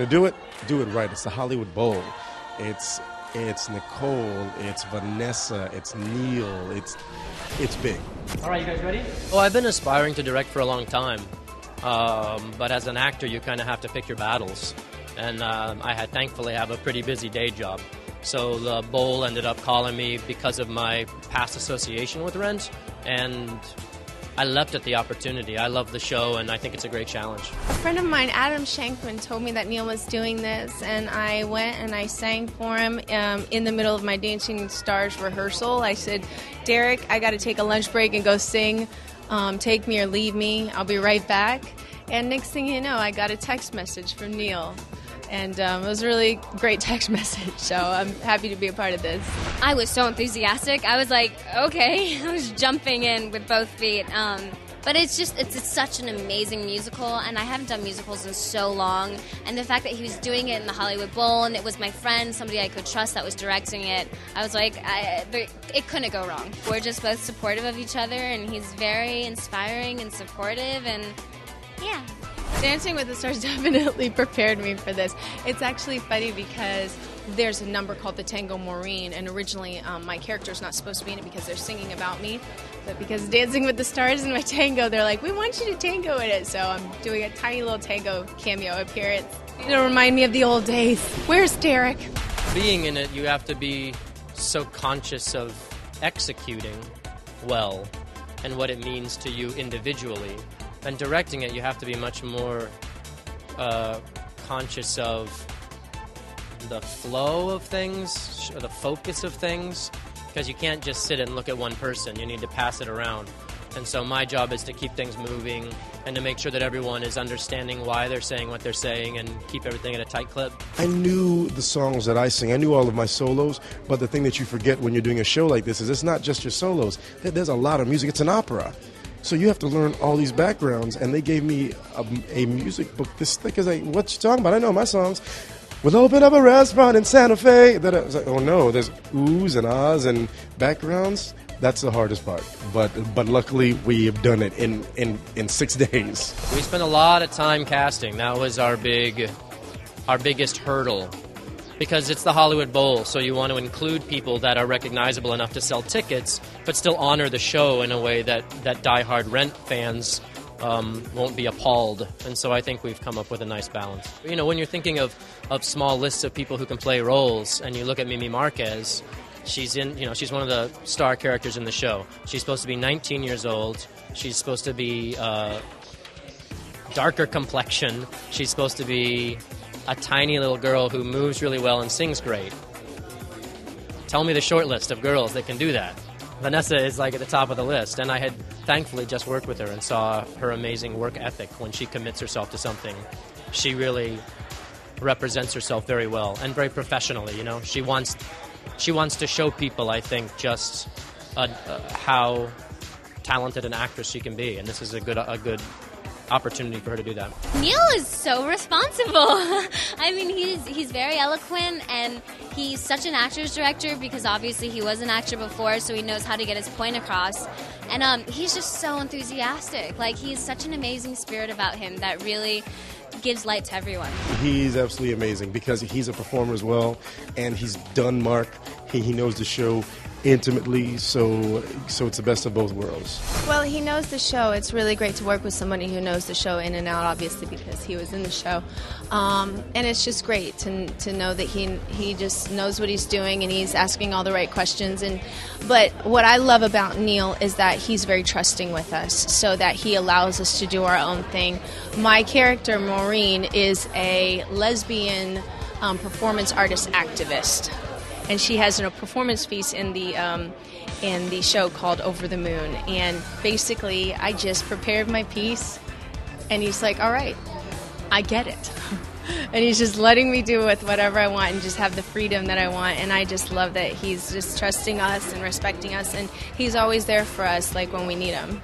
going to do it right. It's the Hollywood Bowl. It's Nicole, it's Vanessa, it's Neil, it's big. All right, you guys ready? Well, I've been aspiring to direct for a long time, but as an actor, you kind of have to pick your battles, and I thankfully have a pretty busy day job. So the Bowl ended up calling me because of my past association with Rent, and I leapt at the opportunity. I love the show, and I think it's a great challenge. A friend of mine, Adam Shankman, told me that Neil was doing this, and I went and I sang for him in the middle of my Dancing with the Stars rehearsal. I said, Derek, I got to take a lunch break and go sing. Take me or leave me. I'll be right back. And next thing you know, I got a text message from Neil. And it was a really great text message, so I'm happy to be a part of this. I was so enthusiastic. I was like, okay. I was jumping in with both feet. But it's such an amazing musical, and I haven't done musicals in so long. And the fact that he was doing it in the Hollywood Bowl, and it was my friend, somebody I could trust that was directing it, I was like, it couldn't go wrong. We're just both supportive of each other, and he's very inspiring and supportive, and yeah. Dancing with the Stars definitely prepared me for this. It's actually funny because there's a number called the Tango Maureen, and originally my character's not supposed to be in it because they're singing about me. But because Dancing with the Stars in my tango, they're like, we want you to tango in it. So I'm doing a tiny little tango cameo appearance. It'll remind me of the old days. Where's Derek? Being in it, you have to be so conscious of executing well and what it means to you individually. And directing it, you have to be much more conscious of the flow of things, the focus of things, because you can't just sit and look at one person. You need to pass it around. And so my job is to keep things moving and to make sure that everyone is understanding why they're saying what they're saying and keep everything at a tight clip. I knew the songs that I sing. I knew all of my solos, but the thing that you forget when you're doing a show like this is it's not just your solos. There's a lot of music. It's an opera. So you have to learn all these backgrounds, and they gave me a music book this thick as what you talking about? I know my songs. We'll open up a restaurant in Santa Fe. That I was like, oh no, there's oohs and ahs and backgrounds. That's the hardest part. But luckily we have done it in 6 days. We spent a lot of time casting. That was our biggest hurdle. Because it's the Hollywood Bowl, so you want to include people that are recognizable enough to sell tickets, but still honor the show in a way that diehard Rent fans won't be appalled. And so I think we've come up with a nice balance. You know, when you're thinking of small lists of people who can play roles, and you look at Mimi Marquez, she's one of the star characters in the show. She's supposed to be 19 years old. She's supposed to be darker complexion. She's supposed to be a tiny little girl who moves really well and sings great. Tell me the short list of girls that can do that. Vanessa is like at the top of the list, and I had thankfully just worked with her and saw her amazing work ethic. When she commits herself to something, she really represents herself very well and very professionally. You know, she wants to show people, I think, just how talented an actress she can be, and this is a good opportunity for her to do that. Neil is so responsible. I mean, he's very eloquent, and he's such an actor's director because obviously he was an actor before, so he knows how to get his point across. And he's just so enthusiastic. Like, he's such an amazing spirit about him that really gives light to everyone. He's absolutely amazing because he's a performer as well, and he's done Mark. He knows the show intimately, so it's the best of both worlds. Well, he knows the show. It's really great to work with somebody who knows the show in and out, obviously, because he was in the show. And it's just great to know that he just knows what he's doing, and he's asking all the right questions. But what I love about Neil is that he's very trusting with us, so that he allows us to do our own thing. My character, Maureen, is a lesbian performance artist activist. And she has a performance piece in the show called Over the Moon. And basically, I just prepared my piece, and he's like, all right, I get it. And he's just letting me do with whatever I want and just have the freedom that I want. And I just love that he's just trusting us and respecting us. And he's always there for us, like when we need him.